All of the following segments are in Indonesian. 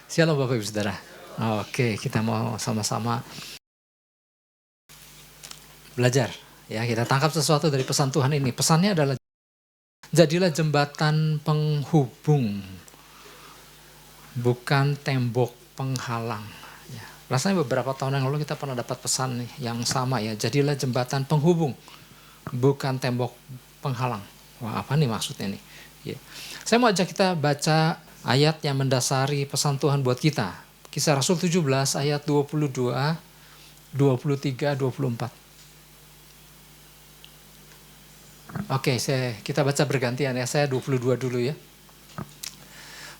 Shalom Bapak Ibu Saudara. Oke, kita mau sama-sama belajar. Ya, kita tangkap sesuatu dari pesan Tuhan ini. Pesannya adalah jadilah jembatan penghubung, bukan tembok penghalang. Ya, rasanya beberapa tahun yang lalu kita pernah dapat pesan yang sama ya. Jadilah jembatan penghubung, bukan tembok penghalang. Wah, apa nih maksudnya nih? Ya. Saya mau ajak kita baca ayat yang mendasari pesan Tuhan buat kita. Kisah Rasul 17 ayat 22, 23, 24. Oke, kita baca bergantian ya. Saya 22 dulu ya.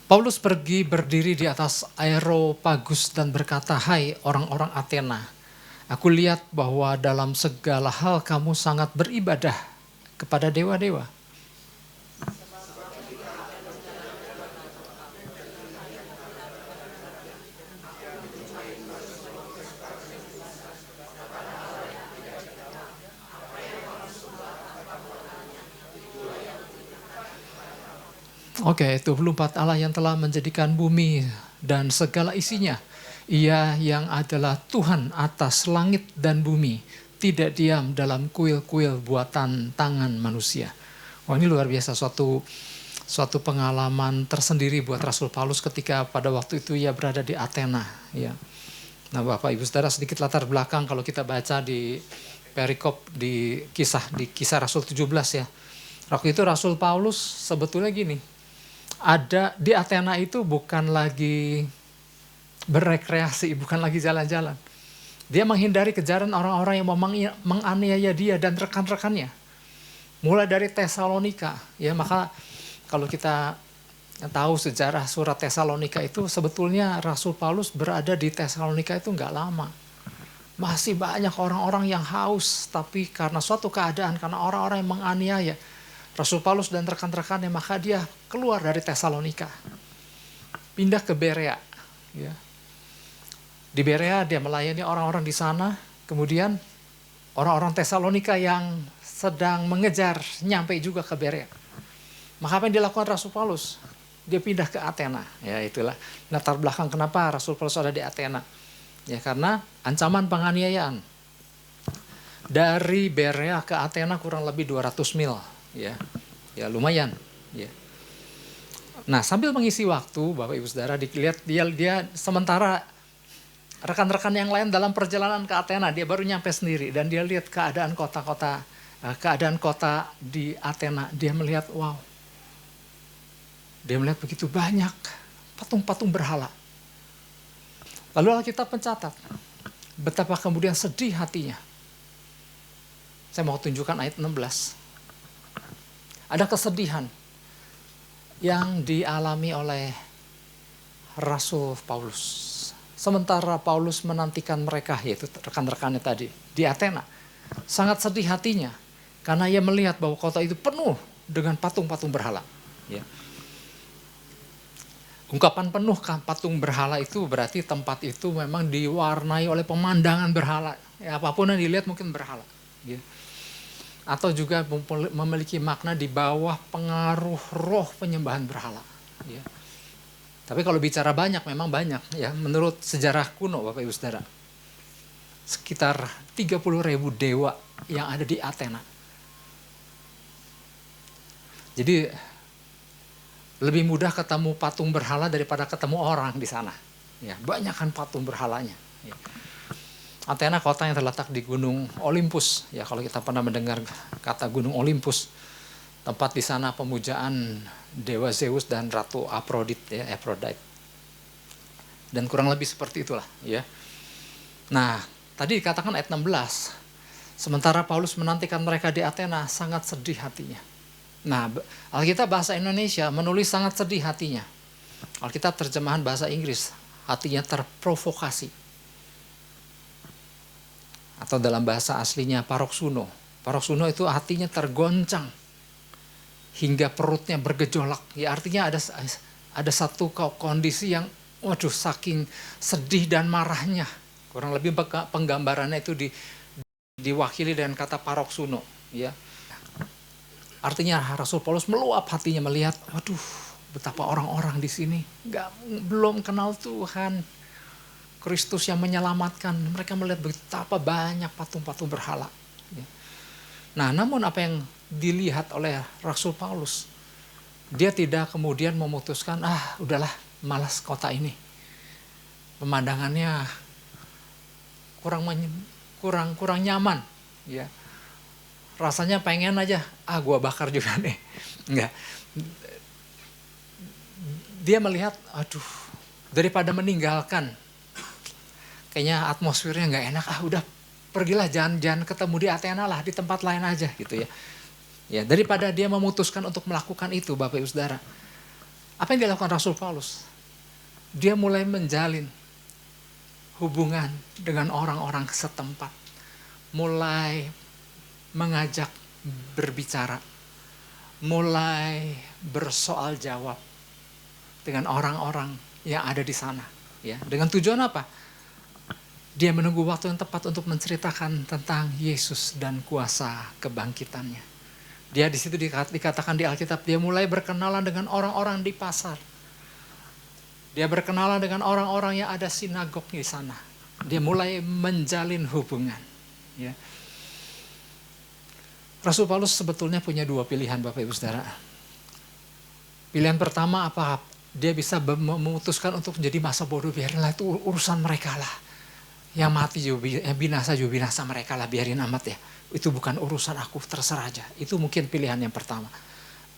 Paulus pergi berdiri di atas Areopagus dan berkata, "Hai orang-orang Athena, aku lihat bahwa dalam segala hal kamu sangat beribadah kepada dewa-dewa. Oke, 24 Allah yang telah menjadikan bumi dan segala isinya. Ia yang adalah Tuhan atas langit dan bumi, tidak diam dalam kuil-kuil buatan tangan manusia." Wah, ini luar biasa, suatu pengalaman tersendiri buat Rasul Paulus ketika pada waktu itu ia berada di Athena. Ya. Nah, Bapak Ibu Saudara, sedikit latar belakang kalau kita baca di perikop di kisah Rasul 17 ya. Waktu itu Rasul Paulus sebetulnya gini, ada di Athena itu bukan lagi berekreasi, bukan lagi jalan-jalan. Dia menghindari kejaran orang-orang yang mau menganiaya dia dan rekan-rekannya. Mulai dari Tesalonika, ya, maka kalau kita tahu sejarah surat Tesalonika itu sebetulnya Rasul Paulus berada di Tesalonika itu nggak lama. Masih banyak orang-orang yang haus, tapi karena suatu keadaan, karena orang-orang yang menganiaya Rasul Paulus dan rekan-rekannya, maka dia keluar dari Tesalonika, pindah ke Berea. Ya. Di Berea dia melayani orang-orang di sana, kemudian orang-orang Tesalonika yang sedang mengejar nyampe juga ke Berea. Maka apa yang dilakukan Rasul Paulus? Dia pindah ke Athena. Ya, itulah latar belakang kenapa Rasul Paulus ada di Athena. Ya, karena ancaman penganiayaan. Dari Berea ke Athena kurang lebih 200 mil. Ya, lumayan. Ya. Nah, sambil mengisi waktu, Bapak Ibu Saudara, dilihat dia sementara rekan-rekan yang lain dalam perjalanan ke Athena, dia baru nyampe sendiri dan dia lihat keadaan kota di Athena. Dia melihat, wow, dia melihat begitu banyak patung-patung berhala. Lalu Alkitab mencatat betapa kemudian sedih hatinya. Saya mau tunjukkan ayat 16. Ada kesedihan yang dialami oleh Rasul Paulus. Sementara Paulus menantikan mereka, yaitu rekan-rekannya tadi, di Athena. Sangat sedih hatinya, karena ia melihat bahwa kota itu penuh dengan patung-patung berhala. Ya. Ungkapan penuh patung berhala itu berarti tempat itu memang diwarnai oleh pemandangan berhala. Ya, apapun yang dilihat mungkin berhala. Ya. Atau juga memiliki makna di bawah pengaruh roh penyembahan berhala. Ya. Tapi kalau bicara banyak, memang banyak. Ya. Menurut sejarah kuno, Bapak Ibu Saudara, sekitar 30.000 dewa yang ada di Athena. Jadi lebih mudah ketemu patung berhala daripada ketemu orang di sana. Ya, banyak kan patung berhalanya. Ya. Athena kota yang terletak di Gunung Olympus. Ya, kalau kita pernah mendengar kata Gunung Olympus, tempat di sana pemujaan dewa Zeus dan Ratu Aphrodite, ya, Aphrodite. Dan kurang lebih seperti itulah, ya. Nah, tadi dikatakan ayat 16. Sementara Paulus menantikan mereka di Athena, sangat sedih hatinya. Nah, Alkitab bahasa Indonesia menulis sangat sedih hatinya. Alkitab terjemahan bahasa Inggris, hatinya terprovokasi. Atau dalam bahasa aslinya paroksuno. Paroksuno itu hatinya tergoncang hingga perutnya bergejolak. Ya, artinya ada satu kondisi yang, waduh, saking sedih dan marahnya. Kurang lebih penggambarannya itu diwakili dengan kata paroksuno. Ya. Artinya Rasul Paulus meluap hatinya melihat, waduh, betapa orang-orang di sini belum kenal Tuhan. Kristus yang menyelamatkan. Mereka melihat betapa banyak patung-patung berhala. Nah, namun apa yang dilihat oleh Rasul Paulus, dia tidak kemudian memutuskan, udahlah, malas kota ini. Pemandangannya kurang nyaman. Ya. Rasanya pengen aja, gua bakar juga nih. Enggak. Dia melihat, daripada meninggalkan, kayaknya atmosfernya nggak enak, udah pergilah, jangan ketemu di Athena lah, di tempat lain aja gitu ya. Ya, daripada dia memutuskan untuk melakukan itu, Bapak Ibu Saudara. Apa yang dilakukan Rasul Paulus? Dia mulai menjalin hubungan dengan orang-orang setempat. Mulai mengajak berbicara. Mulai bersoal jawab dengan orang-orang yang ada di sana. Ya, dengan tujuan apa? Dia menunggu waktu yang tepat untuk menceritakan tentang Yesus dan kuasa kebangkitannya. Dia di situ dikatakan di Alkitab, dia mulai berkenalan dengan orang-orang di pasar. Dia berkenalan dengan orang-orang yang ada sinagog di sana. Dia mulai menjalin hubungan. Ya. Rasul Paulus sebetulnya punya dua pilihan, Bapak Ibu Saudara. Pilihan pertama apa? Dia bisa memutuskan untuk menjadi masa bodoh, biarinlah itu urusan mereka lah. Yang mati juga, binasa juga binasa mereka lah, biarin amat ya. Itu bukan urusan aku, terserah aja. Itu mungkin pilihan yang pertama.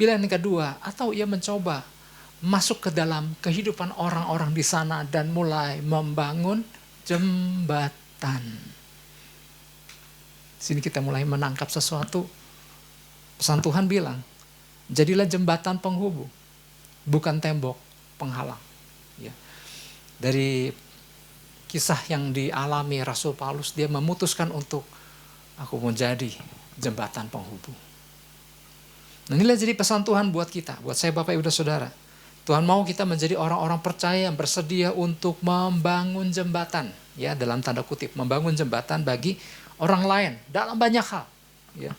Pilihan yang kedua, atau ia mencoba masuk ke dalam kehidupan orang-orang di sana dan mulai membangun jembatan. Sini kita mulai menangkap sesuatu. Pesan Tuhan bilang, jadilah jembatan penghubung, bukan tembok penghalang. Ya. Dari kisah yang dialami Rasul Paulus, dia memutuskan untuk aku mau jadi jembatan penghubung. Nah, inilah jadi pesan Tuhan buat kita, buat saya Bapak Ibu Saudara. Tuhan mau kita menjadi orang-orang percaya yang bersedia untuk membangun jembatan, ya, dalam tanda kutip, membangun jembatan bagi orang lain dalam banyak hal. Ya.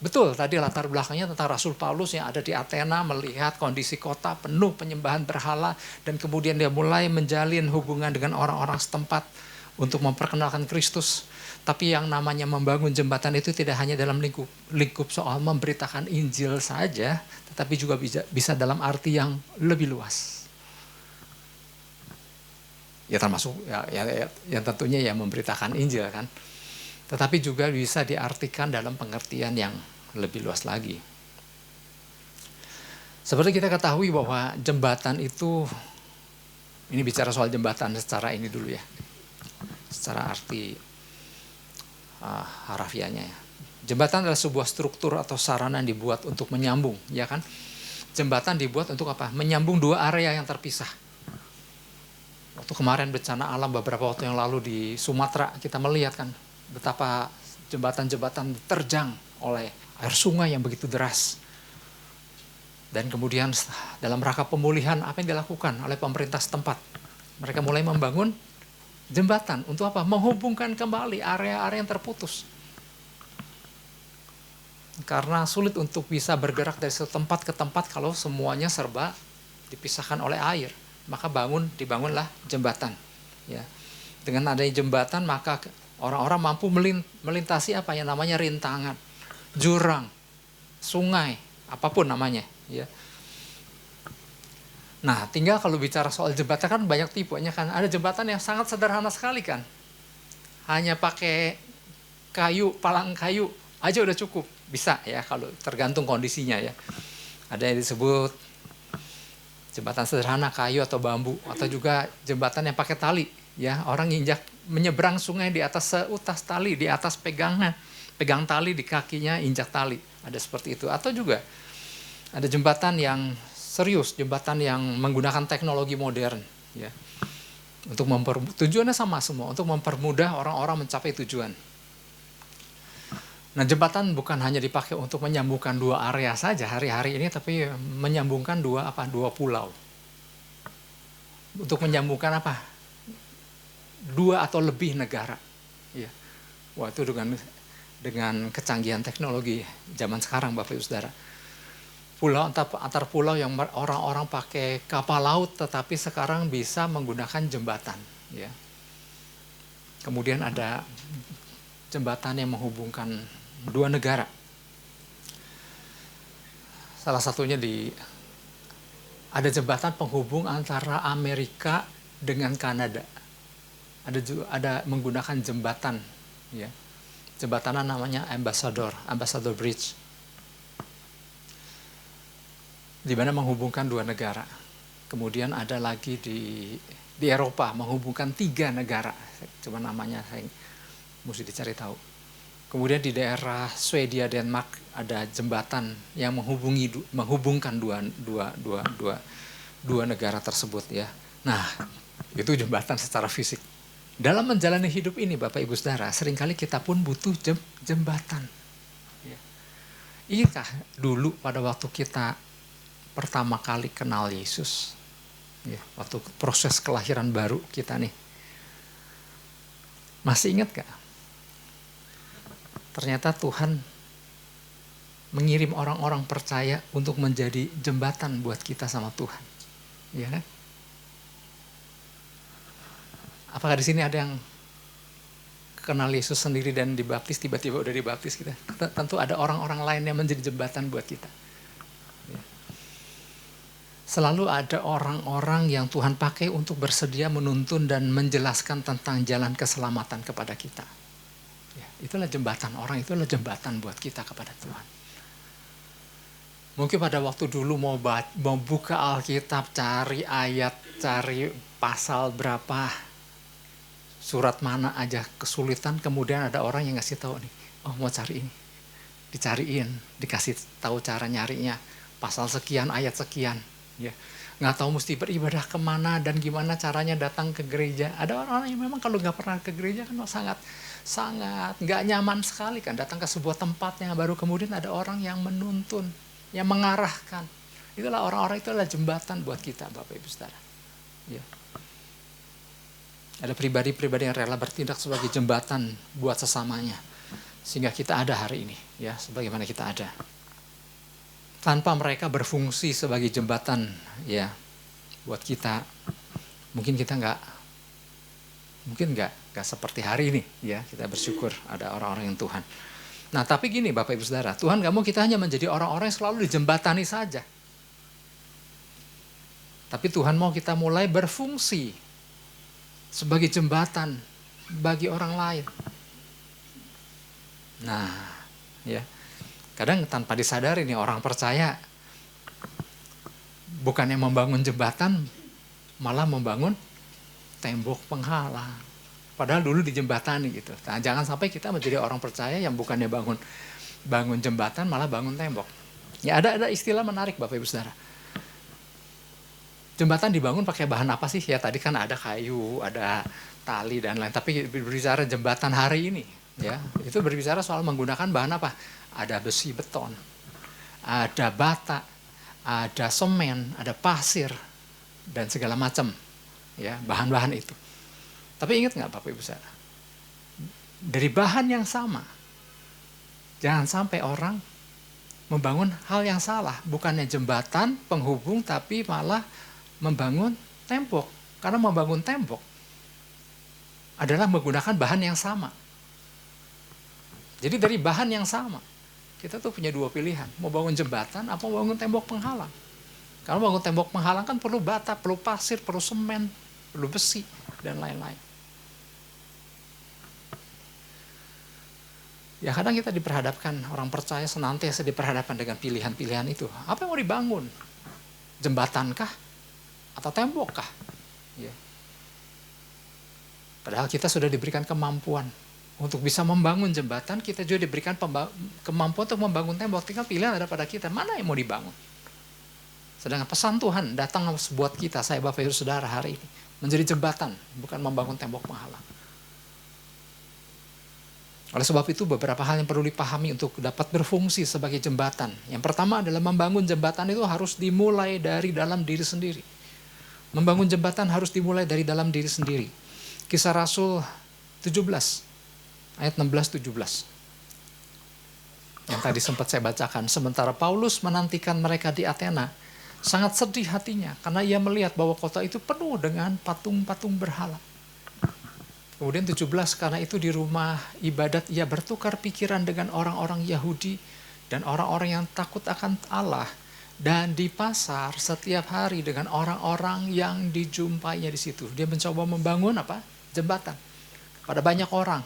Betul, tadi latar belakangnya tentang Rasul Paulus yang ada di Athena, melihat kondisi kota penuh penyembahan berhala, dan kemudian dia mulai menjalin hubungan dengan orang-orang setempat untuk memperkenalkan Kristus. Tapi yang namanya membangun jembatan itu tidak hanya dalam lingkup soal memberitakan Injil saja, tetapi juga bisa dalam arti yang lebih luas. Ya termasuk ya tentunya ya memberitakan Injil kan. Tetapi juga bisa diartikan dalam pengertian yang lebih luas lagi. Seperti kita ketahui bahwa jembatan itu, ini bicara soal jembatan secara ini dulu ya, secara arti harafiahnya ya. Jembatan adalah sebuah struktur atau sarana yang dibuat untuk menyambung, ya kan? Jembatan dibuat untuk apa? Menyambung dua area yang terpisah. Waktu kemarin bencana alam beberapa waktu yang lalu di Sumatera, kita melihat kan betapa jembatan-jembatan terjang oleh air sungai yang begitu deras. Dan kemudian dalam rangka pemulihan, apa yang dilakukan oleh pemerintah setempat? Mereka mulai membangun jembatan untuk apa? Menghubungkan kembali area-area yang terputus. Karena sulit untuk bisa bergerak dari satu tempat ke tempat kalau semuanya serba dipisahkan oleh air. Maka dibangunlah jembatan. Ya. Dengan adanya jembatan, maka orang-orang mampu melintasi apa yang namanya rintangan, jurang, sungai, apapun namanya. Ya. Nah, tinggal kalau bicara soal jembatan kan banyak tipenya kan. Ada jembatan yang sangat sederhana sekali kan. Hanya pakai kayu, palang kayu aja udah cukup. Bisa ya kalau tergantung kondisinya ya. Ada yang disebut jembatan sederhana kayu atau bambu, atau juga jembatan yang pakai tali. Ya, orang menyeberang sungai di atas seutas tali, di atas pegang tali, di kakinya injak tali. Ada seperti itu. Atau juga ada jembatan yang serius, jembatan yang menggunakan teknologi modern, ya, untuk tujuannya sama semua, untuk mempermudah orang-orang mencapai tujuan. Nah, jembatan bukan hanya dipakai untuk menyambungkan dua area saja hari-hari ini, tapi menyambungkan dua pulau. Untuk menyambungkan apa? Dua atau lebih negara. Ya. Wah, itu dengan kecanggihan teknologi zaman sekarang, Bapak Ibu Saudara. pulau antar pulau yang orang-orang pakai kapal laut, tetapi sekarang bisa menggunakan jembatan. Ya. Kemudian ada jembatan yang menghubungkan dua negara. Salah satunya ada jembatan penghubung antara Amerika dengan Kanada. Ada menggunakan jembatan, ya. Jembatan namanya Ambassador Bridge, di mana menghubungkan dua negara. Kemudian ada lagi di Eropa menghubungkan 3 negara, cuma namanya saya mesti dicari tahu. Kemudian di daerah Swedia, Denmark ada jembatan yang menghubungkan dua negara tersebut, ya. Nah, itu jembatan secara fisik. Dalam menjalani hidup ini, Bapak Ibu Saudara, seringkali kita pun butuh jembatan. Ya. Ingatkah dulu pada waktu kita pertama kali kenal Yesus, ya, waktu proses kelahiran baru kita nih, masih ingat gak? Ternyata Tuhan mengirim orang-orang percaya untuk menjadi jembatan buat kita sama Tuhan, ya kan? Apakah di sini ada yang kenal Yesus sendiri dan dibaptis, tiba-tiba udah dibaptis kita? Tentu ada orang-orang lain yang menjadi jembatan buat kita. Ya. Selalu ada orang-orang yang Tuhan pakai untuk bersedia menuntun dan menjelaskan tentang jalan keselamatan kepada kita. Ya, itulah jembatan, orang itulah jembatan buat kita kepada Tuhan. Mungkin pada waktu dulu mau buka Alkitab, cari ayat, cari pasal berapa, surat mana aja kesulitan, kemudian ada orang yang ngasih tahu nih, oh mau cari ini, dicariin, dikasih tahu cara nyarinya, pasal sekian, ayat sekian, ya, nggak tahu mesti beribadah kemana dan gimana caranya datang ke gereja. Ada orang-orang yang memang kalau nggak pernah ke gereja kan sangat nggak nyaman sekali kan datang ke sebuah tempat yang baru, kemudian ada orang yang menuntun, yang mengarahkan. Itulah orang-orang, itulah jembatan buat kita, Bapak Ibu Saudara. Ya. Ada pribadi-pribadi yang rela bertindak sebagai jembatan buat sesamanya, sehingga kita ada hari ini, ya, sebagaimana kita ada. Tanpa mereka berfungsi sebagai jembatan, ya, buat kita, mungkin kita nggak seperti hari ini, ya. Kita bersyukur ada orang-orang yang Tuhan. Nah, tapi gini Bapak Ibu Saudara, Tuhan nggak mau kita hanya menjadi orang-orang yang selalu dijembatani saja. Tapi Tuhan mau kita mulai berfungsi sebagai jembatan bagi orang lain. Nah, ya. Kadang tanpa disadari nih orang percaya bukannya membangun jembatan, malah membangun tembok penghalang. Padahal dulu dijembatani gitu. Nah, jangan sampai kita menjadi orang percaya yang bukannya bangun jembatan, malah bangun tembok. Ya, ada istilah menarik Bapak Ibu Saudara. Jembatan dibangun pakai bahan apa sih? Ya tadi kan ada kayu, ada tali dan lain. Tapi berbicara jembatan hari ini, ya, itu berbicara soal menggunakan bahan apa? Ada besi beton, ada bata, ada semen, ada pasir, dan segala macam, ya, bahan-bahan itu. Tapi ingat nggak Bapak Ibu Saudara? Dari bahan yang sama, jangan sampai orang membangun hal yang salah. Bukannya jembatan penghubung, tapi malah membangun tembok. Karena membangun tembok adalah menggunakan bahan yang sama. Jadi dari bahan yang sama, kita tuh punya 2 pilihan. Mau bangun jembatan, apa mau bangun tembok penghalang. Kalau bangun tembok penghalang kan perlu bata, perlu pasir, perlu semen, perlu besi, dan lain-lain. Ya kadang kita diperhadapkan, orang percaya senantiasa diperhadapkan dengan pilihan-pilihan itu. Apa yang mau dibangun? Jembatankah? Atau tembokkah? Ya. Padahal kita sudah diberikan kemampuan untuk bisa membangun jembatan, kita juga diberikan kemampuan untuk membangun tembok. Tinggal pilihan ada pada kita, mana yang mau dibangun. Sedangkan pesan Tuhan datang buat kita, saya Bapak Ibu Saudara hari ini, menjadi jembatan, bukan membangun tembok penghalang. Oleh sebab itu beberapa hal yang perlu dipahami untuk dapat berfungsi sebagai jembatan. Yang pertama adalah membangun jembatan itu harus dimulai dari dalam diri sendiri. Membangun jembatan harus dimulai dari dalam diri sendiri. Kisah Rasul 17, ayat 16-17. yang tadi sempat saya bacakan. Sementara Paulus menantikan mereka di Athena, sangat sedih hatinya karena ia melihat bahwa kota itu penuh dengan patung-patung berhala. Kemudian 17, karena itu di rumah ibadat ia bertukar pikiran dengan orang-orang Yahudi dan orang-orang yang takut akan Allah, dan di pasar setiap hari dengan orang-orang yang dijumpainya di situ. Dia mencoba membangun jembatan pada banyak orang.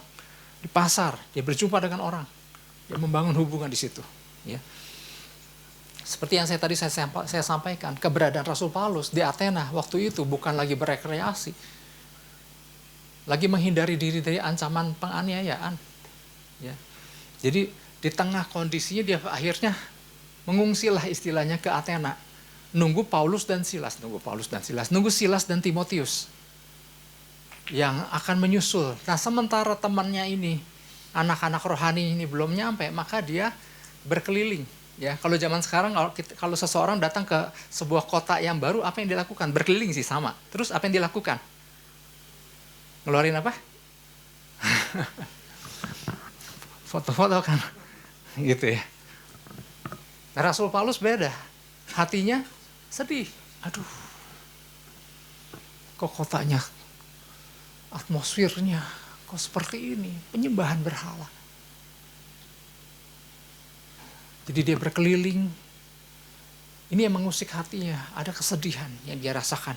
Di pasar dia berjumpa dengan orang, dia membangun hubungan di situ. Ya. Seperti yang tadi saya sampaikan, keberadaan Rasul Paulus di Athena waktu itu bukan lagi berekreasi, lagi menghindari diri dari ancaman penganiayaan. Ya. Jadi di tengah kondisinya dia akhirnya mengungsilah istilahnya ke Athena, nunggu Silas dan Timotius yang akan menyusul. Nah, sementara temannya ini, anak-anak rohani ini belum nyampe, maka dia berkeliling. Ya, kalau zaman sekarang kalau seseorang datang ke sebuah kota yang baru, apa yang dilakukan? Berkeliling sih sama. Terus apa yang dilakukan? Ngeluarin apa? Foto-foto kan, gitu ya. Nah, Rasul Paulus beda, hatinya sedih. Aduh, kok kotanya, atmosfernya kok seperti ini, penyembahan berhala. Jadi dia berkeliling, ini yang mengusik hatinya, ada kesedihan yang dia rasakan.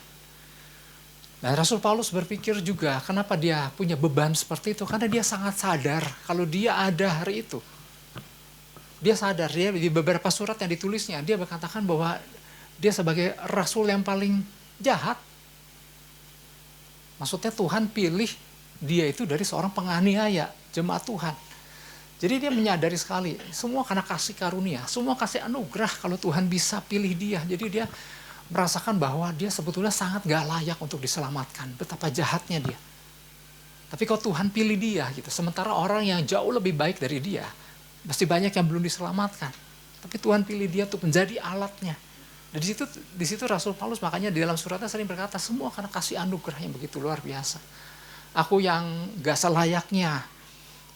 Nah, Rasul Paulus berpikir juga, kenapa dia punya beban seperti itu? Karena dia sangat sadar kalau dia ada hari itu. Dia sadar, dia di beberapa surat yang ditulisnya, dia berkatakan bahwa dia sebagai rasul yang paling jahat. Maksudnya Tuhan pilih dia itu dari seorang penganiaya, jemaat Tuhan. Jadi dia menyadari sekali, semua karena kasih karunia, semua kasih anugerah kalau Tuhan bisa pilih dia. Jadi dia merasakan bahwa dia sebetulnya sangat gak layak untuk diselamatkan, betapa jahatnya dia. Tapi kalau Tuhan pilih dia gitu, sementara orang yang jauh lebih baik dari dia, masih banyak yang belum diselamatkan. Tapi Tuhan pilih dia untuk menjadi alatnya. Dan di situ Rasul Paulus makanya di dalam suratnya sering berkata, semua karena kasih anugerah yang begitu luar biasa. Aku yang gak selayaknya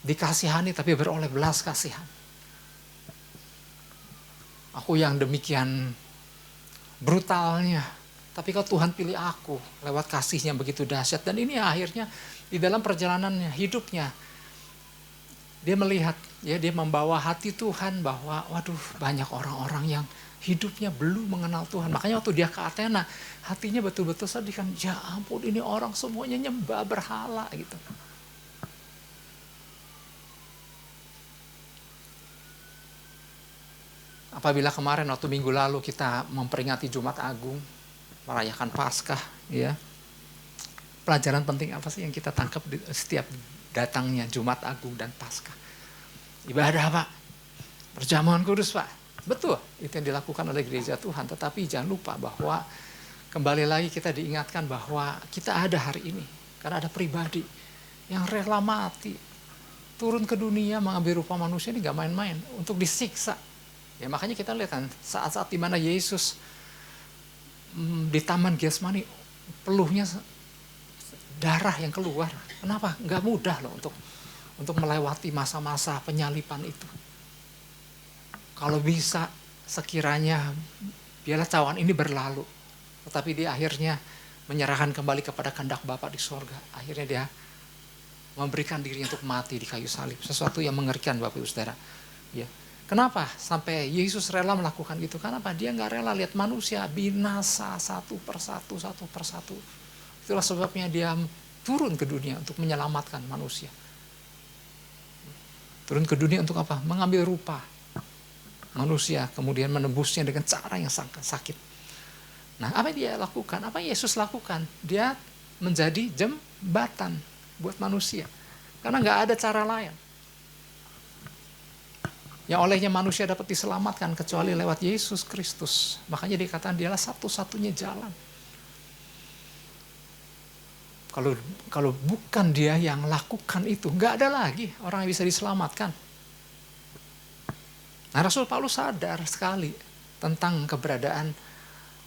dikasihani tapi beroleh belas kasihan. Aku yang demikian brutalnya, tapi kalau Tuhan pilih aku lewat kasihnya begitu dahsyat. Dan ini akhirnya di dalam perjalanannya, hidupnya, dia melihat, ya, dia membawa hati Tuhan bahwa waduh, banyak orang-orang yang hidupnya belum mengenal Tuhan. Makanya waktu dia ke Athena, hatinya betul-betul sedih kan, ya ampun, ini orang semuanya nyembah berhala gitu. Apabila kemarin waktu minggu lalu kita memperingati Jumat Agung, merayakan Paskah, ya, pelajaran penting apa sih yang kita tangkap di setiap datangnya Jumat Agung dan Paskah? Ibadah Pak, perjamuan kudus Pak, betul itu yang dilakukan oleh gereja Tuhan. Tetapi jangan lupa bahwa kembali lagi kita diingatkan bahwa kita ada hari ini karena ada pribadi yang rela mati, turun ke dunia mengambil rupa manusia, ini gak main-main, untuk disiksa. Ya, makanya kita lihat kan saat-saat di mana Yesus di Taman Getsemani, peluhnya darah yang keluar. Kenapa? Nggak mudah loh untuk melewati masa-masa penyalipan itu. Kalau bisa sekiranya biarlah cawan ini berlalu, tetapi dia akhirnya menyerahkan kembali kepada kehendak Bapa di sorga. Akhirnya dia memberikan diri untuk mati di kayu salib. Sesuatu yang mengerikan Bapak Ibu Saudara. Ya. Kenapa sampai Yesus rela melakukan itu? Kenapa? Dia nggak rela lihat manusia binasa satu persatu. Itulah sebabnya dia turun ke dunia untuk menyelamatkan manusia. Turun ke dunia untuk apa? Mengambil rupa manusia, kemudian menebusnya dengan cara yang sangat sakit. Nah, apa yang dia lakukan? Apa yang Yesus lakukan? Dia menjadi jembatan buat manusia. Karena nggak ada cara lain yang olehnya manusia dapat diselamatkan kecuali lewat Yesus Kristus. Makanya dikatakan dialah satu-satunya jalan. Kalau bukan dia yang lakukan itu, nggak ada lagi orang yang bisa diselamatkan. Nah, Rasul Paulus sadar sekali tentang keberadaan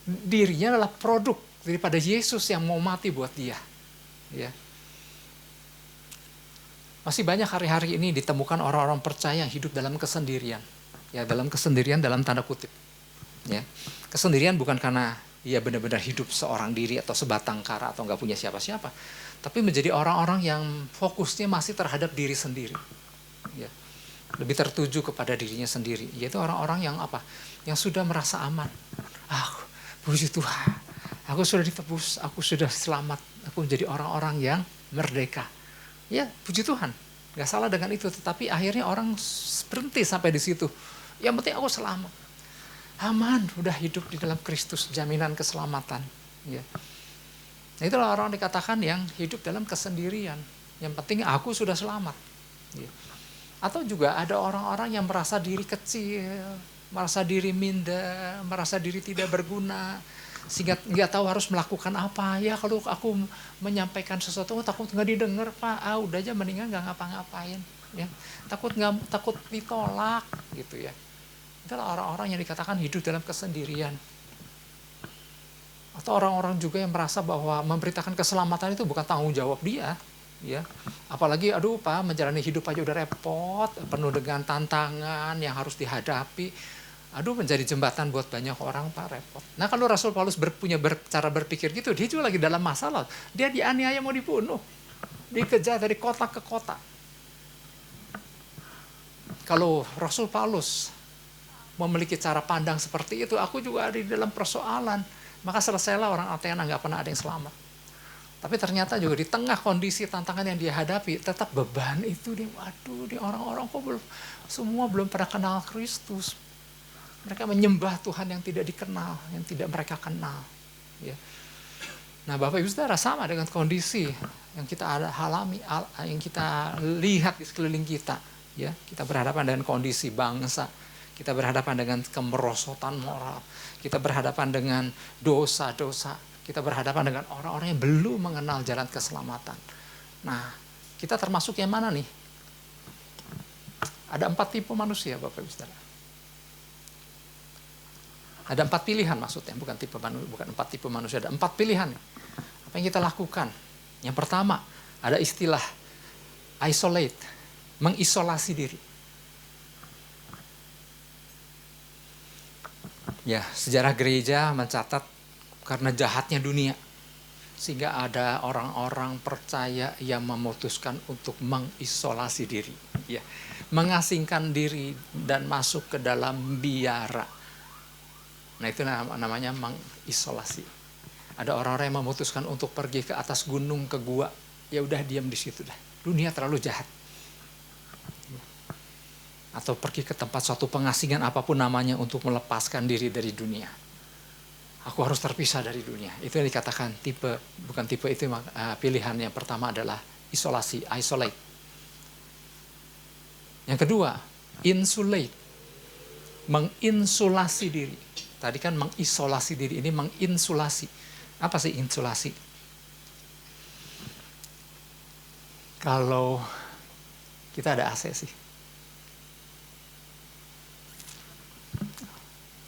dirinya adalah produk daripada Yesus yang mau mati buat dia. Ya. Masih banyak hari-hari ini ditemukan orang-orang percaya yang hidup dalam kesendirian. Ya, dalam kesendirian dalam tanda kutip. Ya. Kesendirian bukan karena ia benar-benar hidup seorang diri atau sebatang kara atau nggak punya siapa-siapa. Tapi menjadi orang-orang yang fokusnya masih terhadap diri sendiri. Ya. Lebih tertuju kepada dirinya sendiri. Yaitu orang-orang yang apa? Yang sudah merasa aman. Puji Tuhan. Aku sudah ditebus, aku sudah selamat. Aku menjadi orang-orang yang merdeka. Ya, puji Tuhan. Gak salah dengan itu. Tetapi akhirnya orang berhenti sampai di situ. Yang penting aku selamat. Aman, udah hidup di dalam Kristus, jaminan keselamatan. Ya. Nah, itulah orang dikatakan yang hidup dalam kesendirian. Yang penting aku sudah selamat. Ya. Atau juga ada orang-orang yang merasa diri kecil, merasa diri minder, merasa diri tidak berguna, sehingga nggak tahu harus melakukan apa. Ya kalau aku menyampaikan sesuatu, takut nggak didengar Pak, udah aja mendingan nggak ngapa-ngapain. Ya. Takut ditolak gitu ya. Itulah orang-orang yang dikatakan hidup dalam kesendirian. Atau orang-orang juga yang merasa bahwa memberitakan keselamatan itu bukan tanggung jawab dia. Ya, apalagi Pak menjalani hidup aja udah repot, penuh dengan tantangan yang harus dihadapi. Menjadi jembatan buat banyak orang Pak, repot. Nah kalau Rasul Paulus punya cara berpikir gitu, dia juga lagi dalam masalah. Dia dianiaya mau dibunuh, dikejar dari kota ke kota. Kalau Rasul Paulus memiliki cara pandang seperti itu, aku juga ada di dalam persoalan. Maka selesailah orang Athena, nggak pernah ada yang selamat. Tapi ternyata juga di tengah kondisi tantangan yang dia hadapi, tetap beban itu dia, orang-orang kok semua belum pernah kenal Kristus. Mereka menyembah Tuhan yang tidak dikenal, yang tidak mereka kenal. Ya. Nah Bapak Ibu Saudara, sama dengan kondisi yang kita alami, yang kita lihat di sekeliling kita. Ya, kita berhadapan dengan kondisi bangsa, kita berhadapan dengan kemerosotan moral, kita berhadapan dengan dosa-dosa, kita berhadapan dengan orang-orang yang belum mengenal jalan keselamatan. Nah, kita termasuk yang mana nih? Ada 4 tipe manusia, Bapak Ibu Saudara. Ada 4 pilihan maksudnya, bukan 4 tipe manusia, ada 4 pilihan. Apa yang kita lakukan? Yang pertama, ada istilah isolate, mengisolasi diri. Ya, sejarah gereja mencatat karena jahatnya dunia, sehingga ada orang-orang percaya yang memutuskan untuk mengisolasi diri, ya, mengasingkan diri dan masuk ke dalam biara. Nah itu namanya mengisolasi. Ada orang-orang yang memutuskan untuk pergi ke atas gunung, ke gua, ya udah diam di situ dah. Dunia terlalu jahat. Atau pergi ke tempat suatu pengasingan apapun namanya untuk melepaskan diri dari dunia. Aku harus terpisah dari dunia. Itu yang dikatakan bukan tipe itu pilihan yang pertama adalah isolasi, isolate. Yang kedua, insulate, menginsulasi diri. Tadi kan mengisolasi diri, ini menginsulasi. Apa sih insulasi? Kalau kita ada AC sih.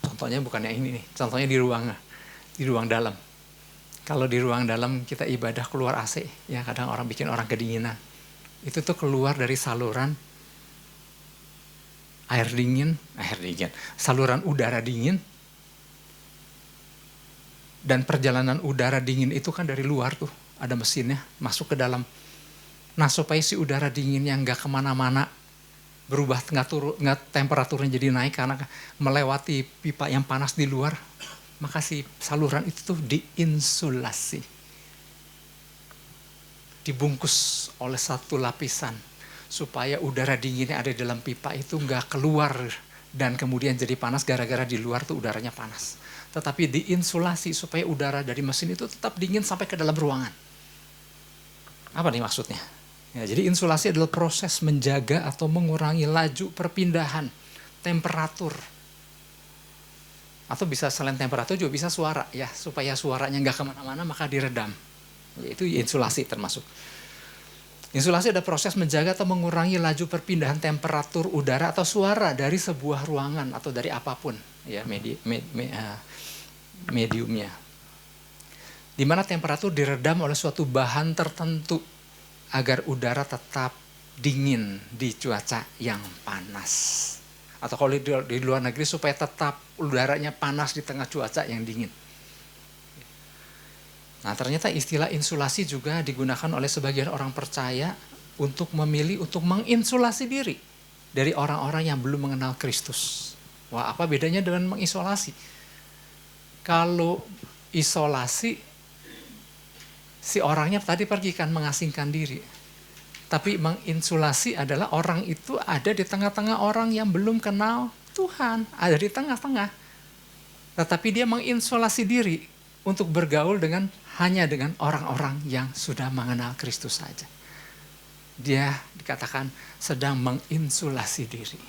Contohnya bukan yang ini nih, contohnya di ruang dalam. Kalau di ruang dalam kita ibadah keluar AC, ya kadang orang bikin orang kedinginan. Itu tuh keluar dari saluran air dingin, saluran udara dingin. Dan perjalanan udara dingin itu kan dari luar tuh, ada mesinnya, masuk ke dalam. Nah supaya si udara dingin yang gak kemana-mana, berubah, nggak temperaturnya jadi naik karena melewati pipa yang panas di luar, maka si saluran itu tuh diinsulasi. Dibungkus oleh satu lapisan, supaya udara dingin yang ada di dalam pipa itu nggak keluar dan kemudian jadi panas gara-gara di luar tuh udaranya panas. Tetapi diinsulasi supaya udara dari mesin itu tetap dingin sampai ke dalam ruangan. Apa nih maksudnya? Ya, jadi insulasi adalah proses menjaga atau mengurangi laju perpindahan temperatur. Atau bisa selain temperatur juga bisa suara, ya, supaya suaranya nggak kemana-mana maka diredam. Itu insulasi termasuk. Insulasi ada proses menjaga atau mengurangi laju perpindahan temperatur udara atau suara dari sebuah ruangan atau dari apapun, ya, mediumnya. Di mana temperatur diredam oleh suatu bahan tertentu agar udara tetap dingin di cuaca yang panas. Atau kalau di luar negeri supaya tetap udaranya panas di tengah cuaca yang dingin. Nah, ternyata istilah insulasi juga digunakan oleh sebagian orang percaya untuk memilih untuk menginsulasi diri dari orang-orang yang belum mengenal Kristus. Wah, apa bedanya dengan mengisolasi? Kalau isolasi, si orangnya tadi pergi kan mengasingkan diri. Tapi menginsulasi adalah orang itu ada di tengah-tengah orang yang belum kenal Tuhan. Ada di tengah-tengah. Tetapi dia menginsulasi diri untuk bergaul hanya dengan orang-orang yang sudah mengenal Kristus saja. Dia dikatakan sedang menginsulasi diri.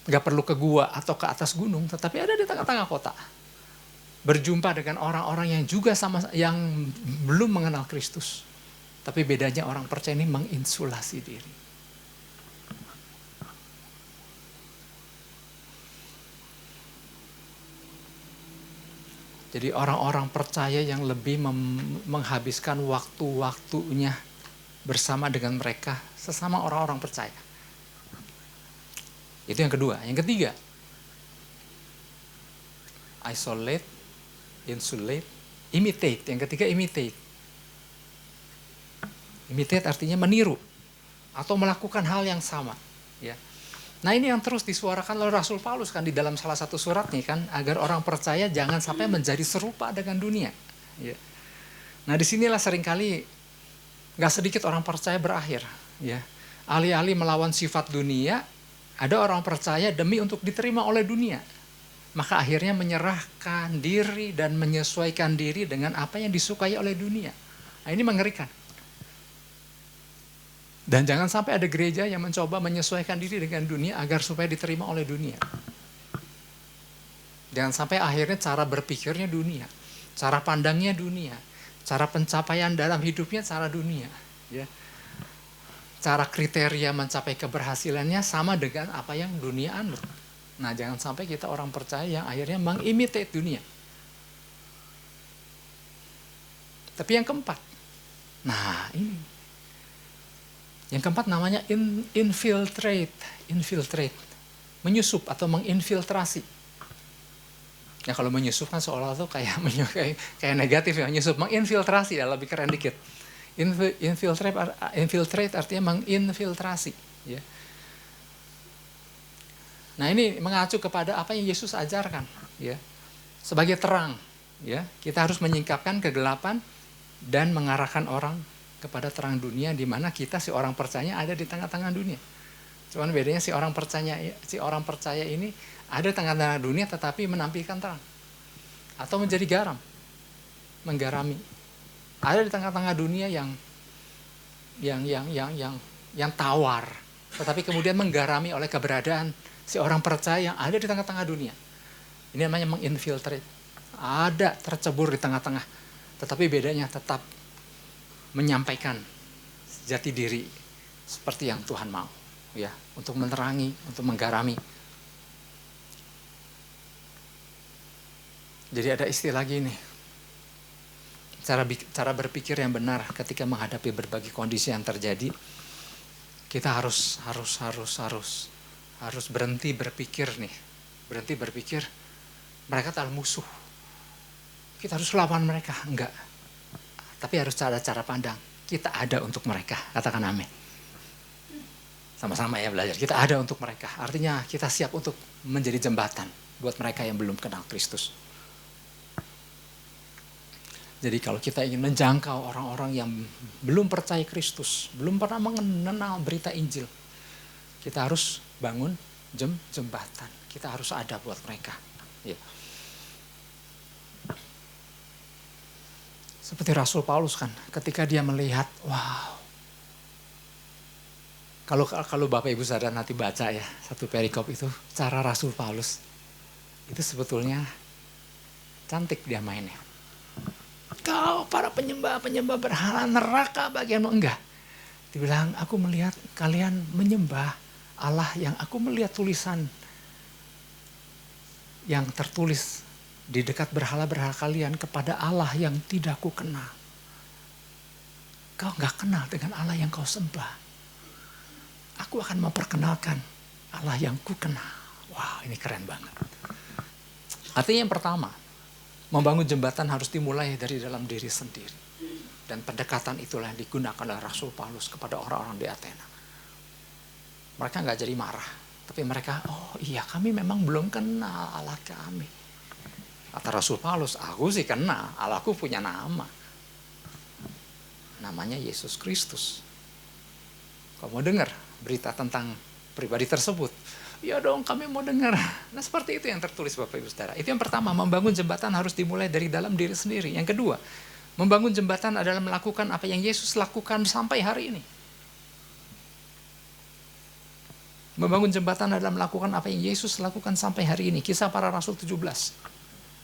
Gak perlu ke gua atau ke atas gunung, tetapi ada di tengah-tengah kota. Berjumpa dengan orang-orang yang juga yang belum mengenal Kristus. Tapi bedanya orang percaya ini menginsulasi diri. Jadi orang-orang percaya yang lebih menghabiskan waktu-waktunya bersama dengan mereka sesama orang-orang percaya. Itu yang kedua. Yang ketiga, isolate, insulate, imitate. Yang ketiga imitate. Imitate artinya meniru atau melakukan hal yang sama. Ya. Nah, ini yang terus disuarakan oleh Rasul Paulus kan di dalam salah satu suratnya kan, agar orang percaya jangan sampai menjadi serupa dengan dunia. Ya. Nah, disinilah seringkali gak sedikit orang percaya berakhir. Ya. Alih-alih melawan sifat dunia, ada orang percaya demi untuk diterima oleh dunia. Maka akhirnya menyerahkan diri dan menyesuaikan diri dengan apa yang disukai oleh dunia. Nah, ini mengerikan. Dan jangan sampai ada gereja yang mencoba menyesuaikan diri dengan dunia agar supaya diterima oleh dunia. Jangan sampai akhirnya cara berpikirnya dunia, cara pandangnya dunia, cara pencapaian dalam hidupnya cara dunia. Ya. Cara kriteria mencapai keberhasilannya sama dengan apa yang dunia anut. Nah, jangan sampai kita orang percaya yang akhirnya mengimitate dunia. Tapi yang keempat, nah ini. Yang keempat namanya infiltrate, menyusup atau menginfiltrasi. Ya kalau menyusup kan seolah itu kayak negatif ya, menyusup, menginfiltrasi ya lebih keren dikit. Infiltrate artinya menginfiltrasi. Ya. Nah ini mengacu kepada apa yang Yesus ajarkan. Ya. Sebagai terang, ya kita harus menyingkapkan kegelapan dan mengarahkan orang kepada terang dunia, di mana kita si orang percaya ada di tengah-tengah dunia. Cuman bedanya si orang percaya ini ada di tengah-tengah dunia tetapi menampilkan terang. Atau menjadi garam, menggarami. Ada di tengah-tengah dunia yang tawar, tetapi kemudian menggarami oleh keberadaan si orang percaya yang ada di tengah-tengah dunia. Ini namanya menginfiltrate. Ada tercebur di tengah-tengah, tetapi bedanya tetap menyampaikan jati diri seperti yang Tuhan mau, ya, untuk menerangi, untuk menggarami. Jadi ada istilah gini, cara berpikir yang benar ketika menghadapi berbagai kondisi yang terjadi, kita harus berhenti berpikir mereka adalah musuh, kita harus lawan mereka, enggak. Tapi harus cara pandang. Kita ada untuk mereka. Katakan amin. Sama-sama ya belajar. Kita ada untuk mereka. Artinya kita siap untuk menjadi jembatan buat mereka yang belum kenal Kristus. Jadi kalau kita ingin menjangkau orang-orang yang belum percaya Kristus, belum pernah mengenal berita Injil, kita harus bangun jembatan. Kita harus ada buat mereka. Ya. Seperti Rasul Paulus kan, ketika dia melihat, wow. Kalau Bapak Ibu sadar nanti baca ya, satu perikop itu, cara Rasul Paulus. Itu sebetulnya cantik dia mainnya. Kau para penyembah berhala neraka bagianmu, enggak. Dibilang, aku melihat kalian menyembah Allah yang aku melihat tulisan yang tertulis di dekat berhala-berhala kalian kepada Allah yang tidak ku kenal. Kau gak kenal dengan Allah yang kau sembah. aku akan memperkenalkan Allah yang ku kenal. Wah, ini keren banget. Artinya yang pertama, membangun jembatan harus dimulai dari dalam diri sendiri. Dan pendekatan itulah yang digunakan oleh Rasul Paulus kepada orang-orang di Athena. Mereka nggak jadi marah, tapi mereka, oh iya kami memang belum kenal Allah kami. Kata Rasul Paulus, aku sih kenal, Allahku punya nama. Namanya Yesus Kristus. Kamu mau dengar berita tentang pribadi tersebut? Ya dong, kami mau dengar. Nah seperti itu yang tertulis Bapak Ibu Saudara. Itu yang pertama, membangun jembatan harus dimulai dari dalam diri sendiri. Yang kedua, membangun jembatan adalah melakukan apa yang Yesus lakukan sampai hari ini. Membangun jembatan adalah melakukan apa yang Yesus lakukan sampai hari ini. Kisah Para Rasul 17,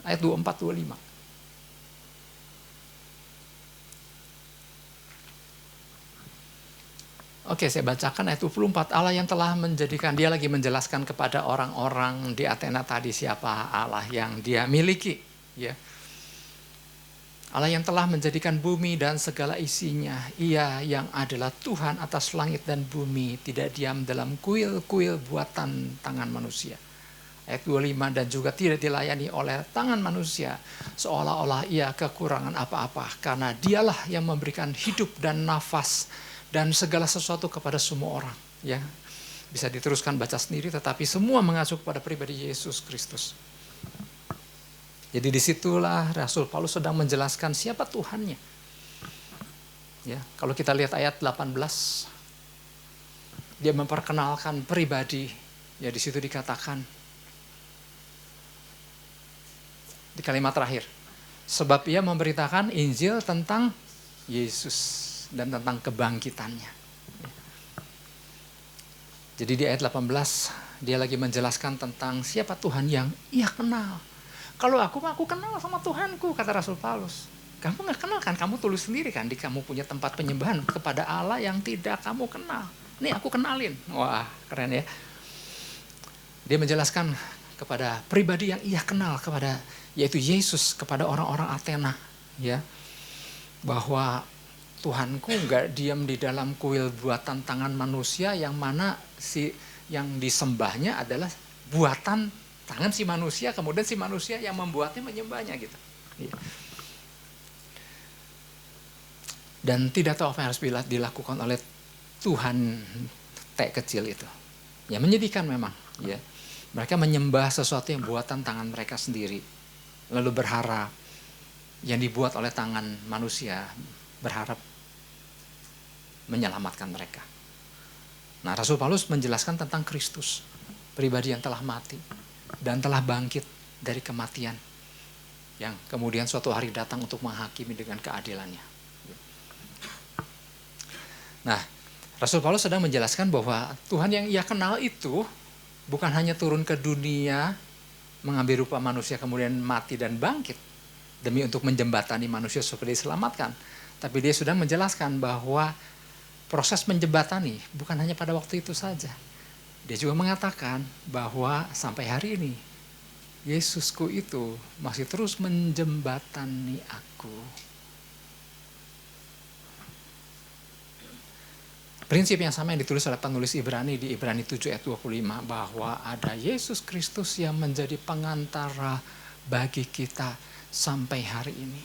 ayat 24-25. Oke, saya bacakan ayat 24. Allah yang telah menjadikan, dia lagi menjelaskan kepada orang-orang di Athena tadi siapa Allah yang dia miliki. Ya. Allah yang telah menjadikan bumi dan segala isinya. Ia yang adalah Tuhan atas langit dan bumi, tidak diam dalam kuil-kuil buatan tangan manusia. Ayat 25, dan juga tidak dilayani oleh tangan manusia, seolah-olah ia kekurangan apa-apa, karena dialah yang memberikan hidup dan nafas dan segala sesuatu kepada semua orang. Ya, bisa diteruskan baca sendiri, tetapi semua mengacu kepada pribadi Yesus Kristus. Jadi disitulah Rasul Paulus sedang menjelaskan siapa Tuhannya. Ya, kalau kita lihat ayat 18, dia memperkenalkan pribadi. Ya, di situ dikatakan di kalimat terakhir, sebab ia memberitakan Injil tentang Yesus dan tentang kebangkitannya. Jadi di ayat 18 dia lagi menjelaskan tentang siapa Tuhan yang ia kenal. Kalau aku kenal sama Tuhanku, kata Rasul Paulus. Kamu nggak kenal kan? Kamu tulis sendiri kan? Kamu punya tempat penyembahan kepada Allah yang tidak kamu kenal. Nih aku kenalin. Wah, keren ya. Dia menjelaskan kepada pribadi yang ia kenal, kepada yaitu Yesus, kepada orang-orang Athena, ya, bahwa Tuhanku nggak diam di dalam kuil buatan tangan manusia yang mana yang disembahnya adalah buatan tangan si manusia, kemudian si manusia yang membuatnya menyembahnya gitu. Ya. Dan tidak tahu apa yang harus dilakukan oleh Tuhan T kecil itu. Ya menyedihkan memang. Ya. Mereka menyembah sesuatu yang buatan tangan mereka sendiri. Lalu berharap yang dibuat oleh tangan manusia, berharap menyelamatkan mereka. Nah, Rasul Paulus menjelaskan tentang Kristus, pribadi yang telah mati dan telah bangkit dari kematian, yang kemudian suatu hari datang untuk menghakimi dengan keadilannya. Nah, Rasul Paulus sedang menjelaskan bahwa Tuhan yang ia kenal itu bukan hanya turun ke dunia, mengambil rupa manusia kemudian mati dan bangkit demi untuk menjembatani manusia supaya diselamatkan. Tapi dia sudah menjelaskan bahwa proses menjembatani bukan hanya pada waktu itu saja. Dia juga mengatakan bahwa sampai hari ini Yesusku itu masih terus menjembatani aku. Prinsip yang sama yang ditulis oleh penulis Ibrani di Ibrani 7 ayat 25, bahwa ada Yesus Kristus yang menjadi pengantara bagi kita sampai hari ini.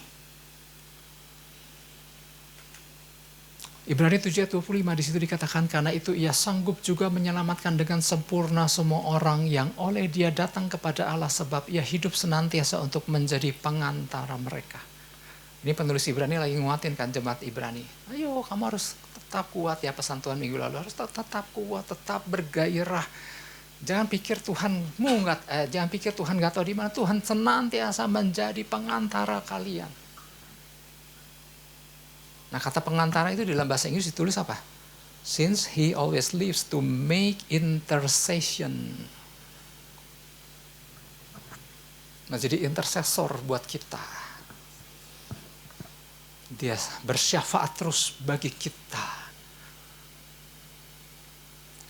Ibrani 7 ayat 25 di situ dikatakan, karena itu ia sanggup juga menyelamatkan dengan sempurna semua orang yang oleh dia datang kepada Allah, sebab ia hidup senantiasa untuk menjadi pengantara mereka. Ini penulis Ibrani lagi nguatin kan jemaat Ibrani. Ayo kamu harus tetap kuat ya, pesan Tuhan minggu lalu, harus tetap kuat, tetap bergairah. Jangan pikir jangan pikir Tuhan nggak tahu di mana. Tuhan senantiasa menjadi pengantara kalian. Nah, kata pengantara itu dalam bahasa Inggris ditulis apa? Since he always lives to make intercession. Nah, jadi intercessor buat kita. Dia bersyafaat terus bagi kita.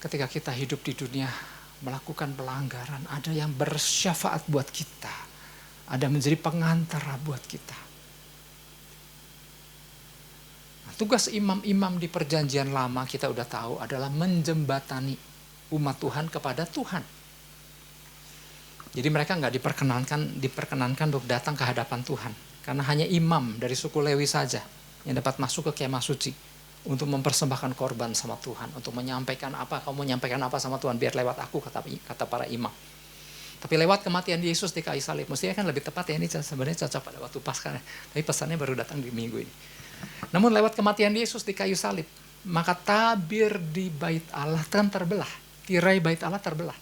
Ketika kita hidup di dunia melakukan pelanggaran, ada yang bersyafaat buat kita. Ada menjadi pengantara buat kita. tugas imam-imam di perjanjian lama kita udah tahu adalah menjembatani umat Tuhan kepada Tuhan. Jadi mereka nggak diperkenankan untuk datang ke hadapan Tuhan. Karena hanya imam dari suku Lewi saja yang dapat masuk ke kemah suci untuk mempersembahkan korban sama Tuhan, untuk menyampaikan apa, kamu menyampaikan apa sama Tuhan, biar lewat aku, kata para imam. Tapi lewat kematian Yesus di kayu salib, mestinya kan lebih tepat ya, ini sebenarnya cocok pada waktu Paskah, tapi pesannya baru datang di minggu ini. Namun lewat kematian Yesus di kayu salib, maka tabir di bait Allah kan terbelah, tirai bait Allah terbelah.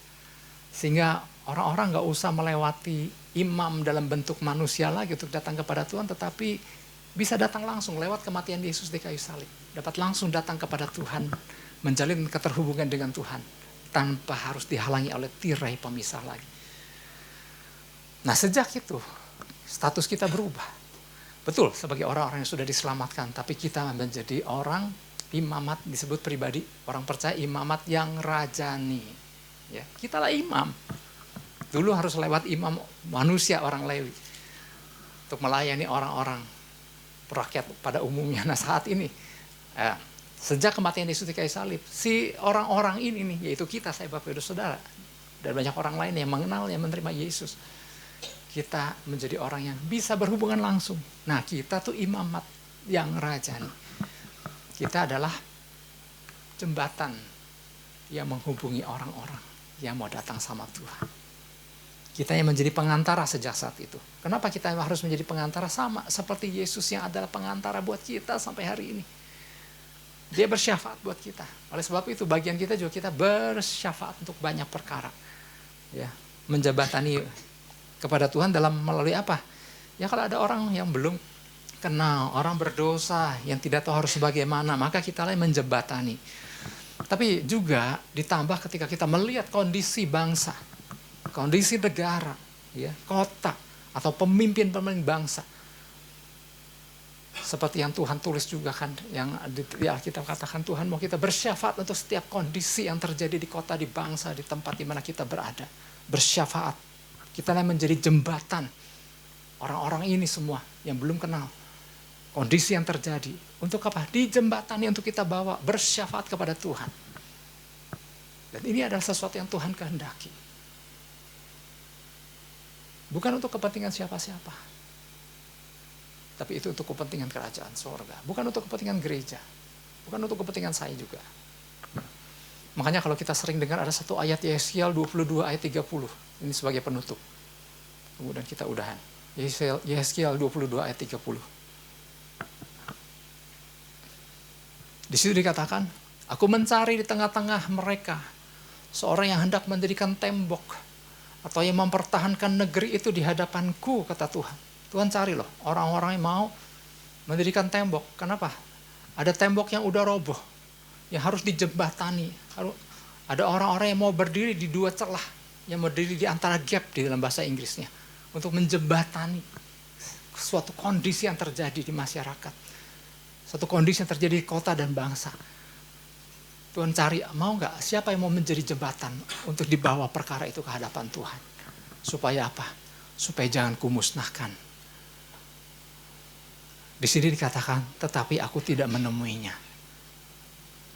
Sehingga orang-orang gak usah melewati imam dalam bentuk manusia lagi untuk datang kepada Tuhan, tetapi bisa datang langsung lewat kematian Yesus di kayu salib. Dapat langsung datang kepada Tuhan, menjalin keterhubungan dengan Tuhan, tanpa harus dihalangi oleh tirai pemisah lagi. Nah sejak itu, status kita berubah. Betul, sebagai orang-orang yang sudah diselamatkan, tapi kita menjadi orang imamat, disebut pribadi, orang percaya imamat yang rajani. Ya, kitalah imam. Dulu harus lewat imam manusia, orang Lewi, untuk melayani orang-orang rakyat pada umumnya. Nah saat ini, sejak kematian Yesus di kayu salib, si orang-orang ini nih, yaitu kita, saya Bapak Ibu Saudara, dan banyak orang lain yang mengenal, yang menerima Yesus, kita menjadi orang yang bisa berhubungan langsung. Nah kita tuh imamat yang rajani. Kita adalah jembatan yang menghubungi orang-orang yang mau datang sama Tuhan. Kita yang menjadi pengantara sejak saat itu. Kenapa kita harus menjadi pengantara? Sama seperti Yesus yang adalah pengantara buat kita sampai hari ini. Dia bersyafaat buat kita. Oleh sebab itu bagian kita juga, kita bersyafaat untuk banyak perkara. Ya, menjabatani kepada Tuhan dalam melalui apa? Ya kalau ada orang yang belum kenal, orang berdosa yang tidak tahu harus bagaimana, maka kita lah yang menjembatani. Tapi juga ditambah ketika kita melihat kondisi bangsa, kondisi negara, ya, kota, atau pemimpin-pemimpin bangsa. Seperti yang Tuhan tulis juga kan, yang kita katakan Tuhan mau kita bersyafaat untuk setiap kondisi yang terjadi di kota, di bangsa, di tempat di mana kita berada. Bersyafaat. Kita yang menjadi jembatan orang-orang ini semua yang belum kenal kondisi yang terjadi. Untuk apa? Dijembatani untuk kita bawa bersyafaat kepada Tuhan. Dan ini adalah sesuatu yang Tuhan kehendaki. Bukan untuk kepentingan siapa-siapa. Tapi itu untuk kepentingan kerajaan surga. Bukan untuk kepentingan gereja. Bukan untuk kepentingan saya juga. Makanya kalau kita sering dengar ada satu ayat Yeskiel 22 ayat 30. Ini sebagai penutup. Kemudian kita udahan. Yeskiel 22 ayat 30. Di situ dikatakan, aku mencari di tengah-tengah mereka seorang yang hendak mendirikan tembok atau yang mempertahankan negeri itu di hadapanku, kata Tuhan. Tuhan cari loh orang-orang yang mau mendirikan tembok. Kenapa? Ada tembok yang udah roboh, yang harus dijembatani. Ada orang-orang yang mau berdiri di dua celah, yang berdiri di antara gap di dalam bahasa Inggrisnya, untuk menjembatani suatu kondisi yang terjadi di masyarakat, suatu kondisi yang terjadi di kota dan bangsa. Tuhan cari, mau nggak? Siapa yang mau menjadi jembatan untuk dibawa perkara itu ke hadapan Tuhan? Supaya apa? Supaya jangan kumusnahkan. Di sini dikatakan, tetapi aku tidak menemuinya.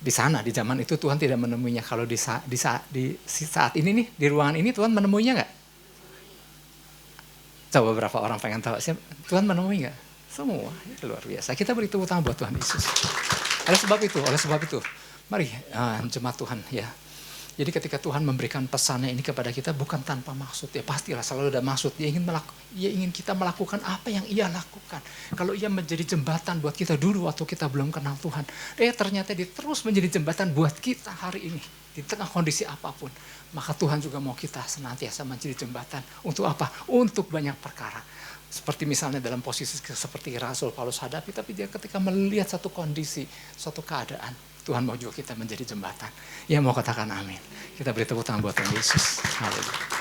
Di sana, di zaman itu Tuhan tidak menemuinya. Kalau di saat ini nih, di ruangan ini Tuhan menemuinya nggak? Coba beberapa orang pengen tahu, Tuhan menemui nggak? Semua, itu luar biasa. Kita beri tepuk tangan buat Tuhan Yesus. Oleh sebab itu, mari jemaat Tuhan ya. Jadi ketika Tuhan memberikan pesannya ini kepada kita bukan tanpa maksud, ya pastilah selalu ada maksud. Dia ingin kita melakukan apa yang Ia lakukan. Kalau Ia menjadi jembatan buat kita dulu waktu kita belum kenal Tuhan, ternyata Dia terus menjadi jembatan buat kita hari ini di tengah kondisi apapun. Maka Tuhan juga mau kita senantiasa menjadi jembatan untuk apa? Untuk banyak perkara. Seperti misalnya dalam posisi seperti Rasul Paulus hadapi, tapi dia ketika melihat satu kondisi, suatu keadaan, Tuhan mau juga kita menjadi jembatan. Ya mau katakan amin. Kita beri tepuk tangan buat Tuhan Yesus. Haleluya.